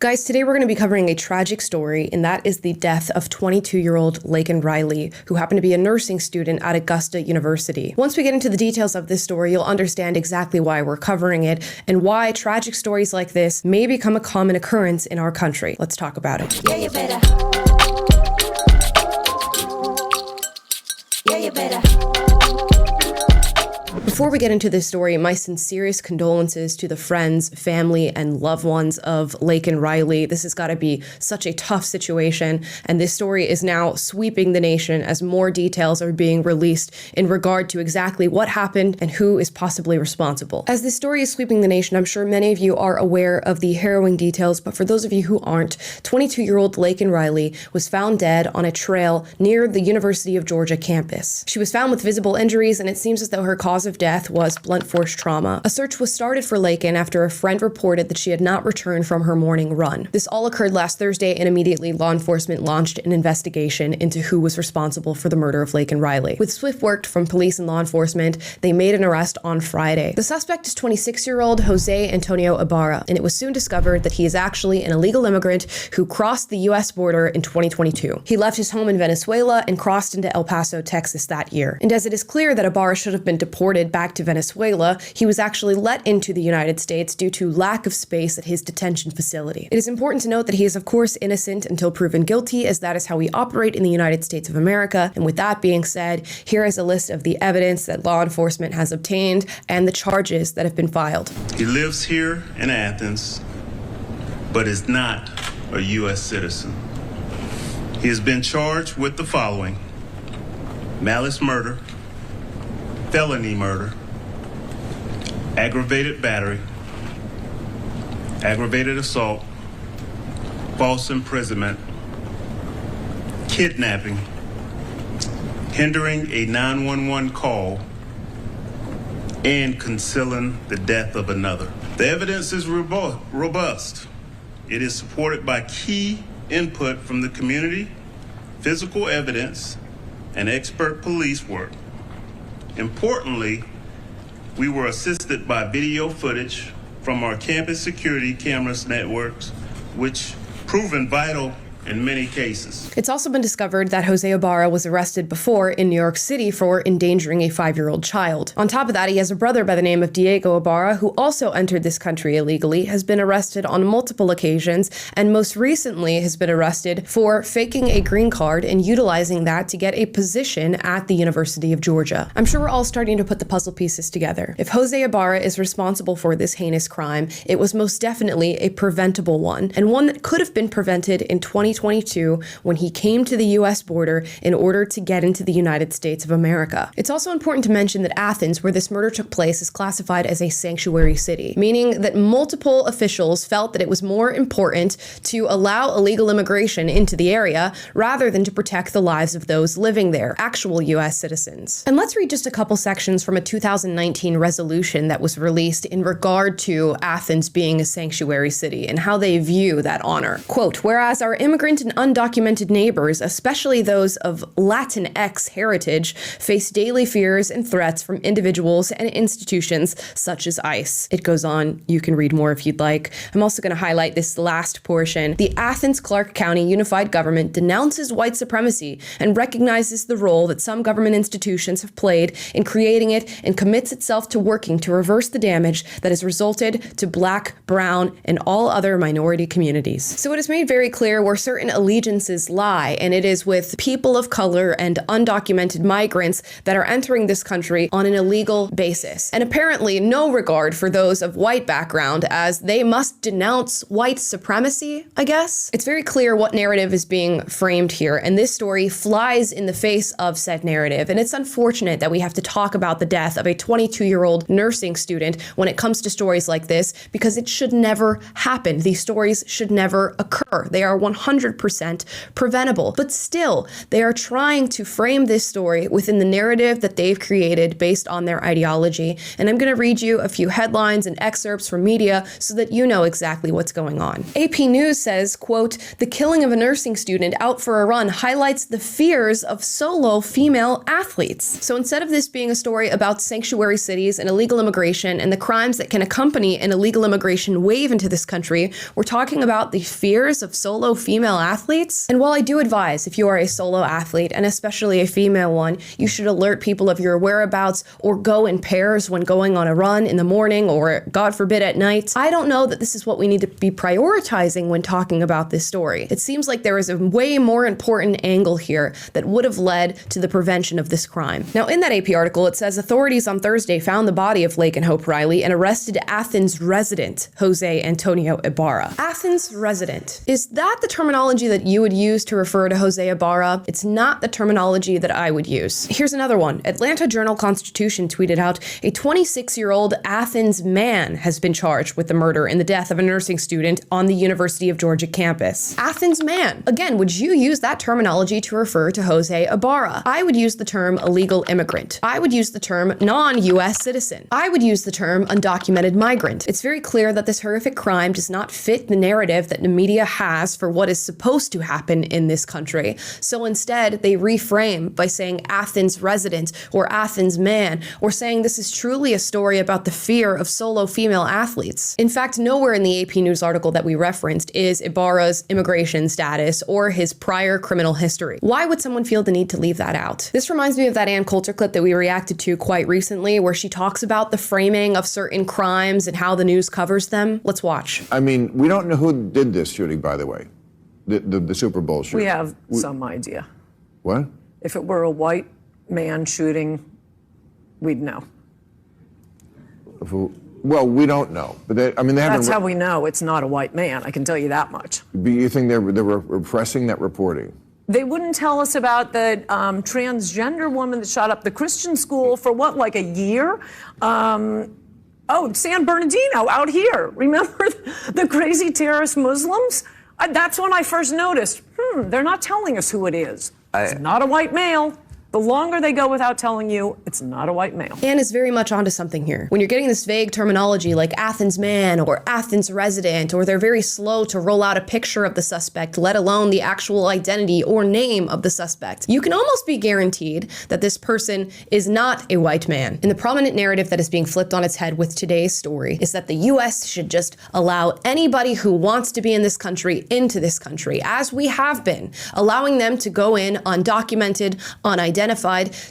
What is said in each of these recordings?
Guys, today we're going to be covering a tragic story, and that is the death of 22-year-old Laken Riley, who happened to be a nursing student at Augusta University. Once we get into the details of this story, you'll understand exactly why we're covering it and why tragic stories like this may become a common occurrence in our country. Let's talk about it. Yeah, you better. Yeah, you better. Before we get into this story, my sincerest condolences to the friends, family, and loved ones of Laken Riley. This has got to be such a tough situation, and this story is now sweeping the nation as more details are being released in regard to exactly what happened and who is possibly responsible. As this story is sweeping the nation, I'm sure many of you are aware of the harrowing details, but for those of you who aren't, 22-year-old Laken Riley was found dead on a trail near the University of Georgia campus. She was found with visible injuries, and it seems as though her cause of death was blunt force trauma. A search was started for Laken after a friend reported that she had not returned from her morning run. This all occurred last Thursday, and immediately law enforcement launched an investigation into who was responsible for the murder of Laken Riley. With swift work from police and law enforcement, they made an arrest on Friday. The suspect is 26-year-old Jose Antonio Ibarra, and it was soon discovered that he is actually an illegal immigrant who crossed the U.S. border in 2022. He left his home in Venezuela and crossed into El Paso, Texas that year. And as it is clear that Ibarra should have been deported back to Venezuela, he was actually let into the United States due to lack of space at his detention facility. It is important to note that he is of course innocent until proven guilty, as that is how we operate in the United States of America. And with that being said, here is a list of the evidence that law enforcement has obtained and the charges that have been filed. He lives here in Athens, but is not a U.S. citizen. He has been charged with the following: malice murder, felony murder, aggravated battery, aggravated assault, false imprisonment, kidnapping, hindering a 911 call, and concealing the death of another. The evidence is robust. It is supported by key input from the community, physical evidence, and expert police work. Importantly, we were assisted by video footage from our campus security cameras networks, which proven vital in many cases. It's also been discovered that Jose Ibarra was arrested before in New York City for endangering a 5-year-old child. On top of that, he has a brother by the name of Diego Ibarra, who also entered this country illegally, has been arrested on multiple occasions, and most recently has been arrested for faking a green card and utilizing that to get a position at the University of Georgia. I'm sure we're all starting to put the puzzle pieces together. If Jose Ibarra is responsible for this heinous crime, it was most definitely a preventable one, and one that could have been prevented in 2022 when he came to the U.S. border in order to get into the United States of America. It's also important to mention that Athens, where this murder took place, is classified as a sanctuary city, meaning that multiple officials felt that it was more important to allow illegal immigration into the area rather than to protect the lives of those living there, actual U.S. citizens. And let's read just a couple sections from a 2019 resolution that was released in regard to Athens being a sanctuary city and how they view that honor. Quote, "Whereas our immigrant and undocumented neighbors, especially those of Latinx heritage, face daily fears and threats from individuals and institutions such as ICE." It goes on. You can read more if you'd like. I'm also going to highlight this last portion. "The Athens-Clarke County Unified Government denounces white supremacy and recognizes the role that some government institutions have played in creating it and commits itself to working to reverse the damage that has resulted to Black, brown, and all other minority communities." So it is made very clear where certain allegiances lie, and it is with people of color and undocumented migrants that are entering this country on an illegal basis. And apparently no regard for those of white background, as they must denounce white supremacy, I guess. It's very clear what narrative is being framed here, and this story flies in the face of said narrative. And it's unfortunate that we have to talk about the death of a 22-year-old nursing student when it comes to stories like this, because it should never happen. These stories should never occur. They are 100% 100% preventable. But still, they are trying to frame this story within the narrative that they've created based on their ideology. And I'm going to read you a few headlines and excerpts from media so that you know exactly what's going on. AP News says, quote, "The killing of a nursing student out for a run highlights the fears of solo female athletes." So instead of this being a story about sanctuary cities and illegal immigration and the crimes that can accompany an illegal immigration wave into this country, we're talking about the fears of solo female athletes. And while I do advise, if you are a solo athlete, and especially a female one, you should alert people of your whereabouts or go in pairs when going on a run in the morning or, God forbid, at night, I don't know that this is what we need to be prioritizing when talking about this story. It seems like there is a way more important angle here that would have led to the prevention of this crime. Now, in that AP article, it says authorities on Thursday found the body of Laken Riley and arrested Athens resident Jose Antonio Ibarra. Athens resident. Is that the terminology that you would use to refer to Jose Ibarra? It's not the terminology that I would use. Here's another one. Atlanta Journal-Constitution tweeted out, a 26-year-old Athens man has been charged with the murder and the death of a nursing student on the University of Georgia campus. Athens man. Again, would you use that terminology to refer to Jose Ibarra? I would use the term illegal immigrant. I would use the term non-US citizen. I would use the term undocumented migrant. It's very clear that this horrific crime does not fit the narrative that the media has for what is supposed to happen in this country. So instead, they reframe by saying Athens resident or Athens man, or saying this is truly a story about the fear of solo female athletes. In fact, nowhere in the AP News article that we referenced is Ibarra's immigration status or his prior criminal history. Why would someone feel the need to leave that out? This reminds me of that Ann Coulter clip that we reacted to quite recently, where she talks about the framing of certain crimes and how the news covers them. Let's watch. I mean, we don't know who did this shooting, by the way, the Super Bowl shooting. We have some idea. What? If it were a white man shooting, we'd know. Well, we don't know, but they haven't. That's how we know it's not a white man. I can tell you that much. But you think they're repressing that reporting? They wouldn't tell us about the transgender woman that shot up the Christian school for what, like a year? San Bernardino out here. Remember the crazy terrorist Muslims? That's when I first noticed, they're not telling us who it is. It's not a white male. The longer they go without telling you, it's not a white male. Anne is very much onto something here. When you're getting this vague terminology like Athens man or Athens resident, or they're very slow to roll out a picture of the suspect, let alone the actual identity or name of the suspect, you can almost be guaranteed that this person is not a white man. And the prominent narrative that is being flipped on its head with today's story is that the US should just allow anybody who wants to be in this country into this country, as we have been, allowing them to go in undocumented, unidentified,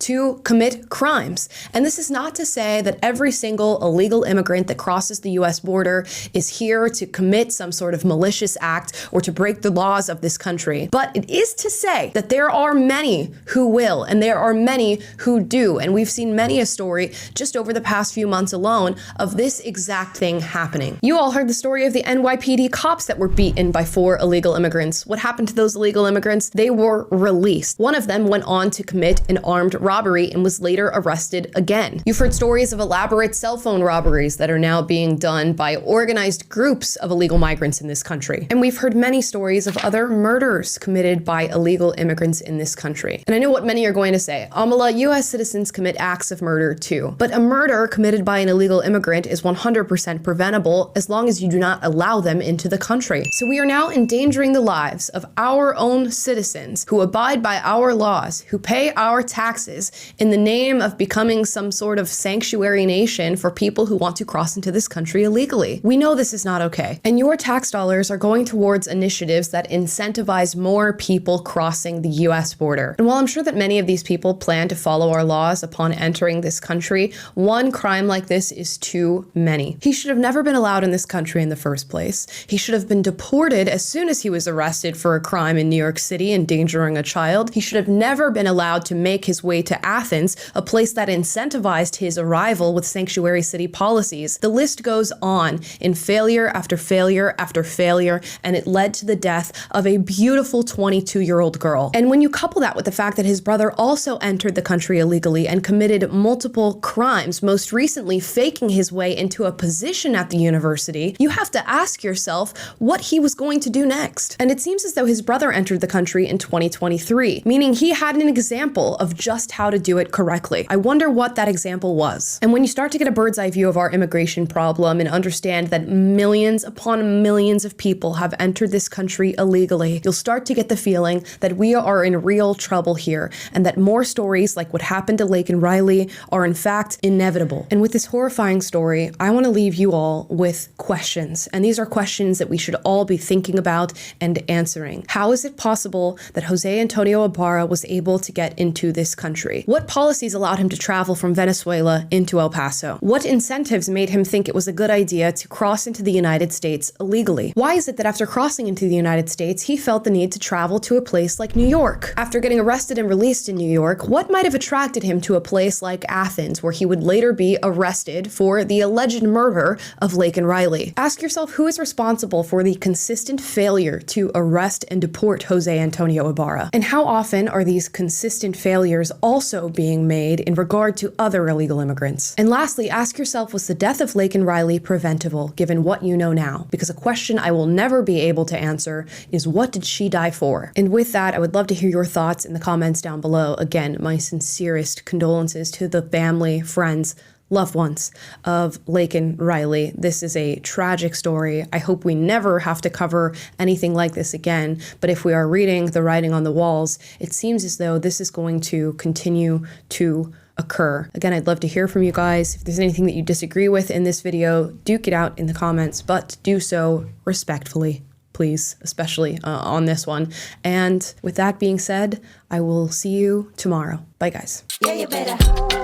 to commit crimes. And this is not to say that every single illegal immigrant that crosses the US border is here to commit some sort of malicious act or to break the laws of this country. But it is to say that there are many who will, and there are many who do. And we've seen many a story just over the past few months alone of this exact thing happening. You all heard the story of the NYPD cops that were beaten by 4 illegal immigrants. What happened to those illegal immigrants? They were released. One of them went on to commit an armed robbery and was later arrested again. You've heard stories of elaborate cell phone robberies that are now being done by organized groups of illegal migrants in this country. And we've heard many stories of other murders committed by illegal immigrants in this country. And I know what many are going to say, Amala, US citizens commit acts of murder too. But a murder committed by an illegal immigrant is 100% preventable as long as you do not allow them into the country. So we are now endangering the lives of our own citizens who abide by our laws, who pay our taxes in the name of becoming some sort of sanctuary nation for people who want to cross into this country illegally. We know this is not okay. And your tax dollars are going towards initiatives that incentivize more people crossing the US border. And while I'm sure that many of these people plan to follow our laws upon entering this country, one crime like this is too many. He should have never been allowed in this country in the first place. He should have been deported as soon as he was arrested for a crime in New York City endangering a child. He should have never been allowed to to make his way to Athens, a place that incentivized his arrival with sanctuary city policies. The list goes on in failure after failure after failure, and it led to the death of a beautiful 22-year-old girl. And when you couple that with the fact that his brother also entered the country illegally and committed multiple crimes, most recently faking his way into a position at the university, you have to ask yourself what he was going to do next. And it seems as though his brother entered the country in 2023, meaning he had an example of just how to do it correctly. I wonder what that example was. And when you start to get a bird's eye view of our immigration problem and understand that millions upon millions of people have entered this country illegally, you'll start to get the feeling that we are in real trouble here, and that more stories like what happened to Laken Riley are in fact inevitable. And with this horrifying story, I want to leave you all with questions. And these are questions that we should all be thinking about and answering. How is it possible that Jose Antonio Ibarra was able to get into this country? What policies allowed him to travel from Venezuela into El Paso? What incentives made him think it was a good idea to cross into the United States illegally? Why is it that after crossing into the United States, he felt the need to travel to a place like New York? After getting arrested and released in New York, what might have attracted him to a place like Athens, where he would later be arrested for the alleged murder of Laken Riley? Ask yourself who is responsible for the consistent failure to arrest and deport Jose Antonio Ibarra? And how often are these consistent failures also being made in regard to other illegal immigrants? And lastly, ask yourself, was the death of Laken Riley preventable, given what you know now? Because a question I will never be able to answer is, what did she die for? And with that, I would love to hear your thoughts in the comments down below. Again, my sincerest condolences to the family, friends, loved ones of Laken Riley. This is a tragic story. I hope we never have to cover anything like this again, but if we are reading the writing on the walls, it seems as though this is going to continue to occur. Again, I'd love to hear from you guys. If there's anything that you disagree with in this video, duke it out in the comments, but do so respectfully, please, especially on this one. And with that being said, I will see you tomorrow. Bye, guys. Yeah, you better.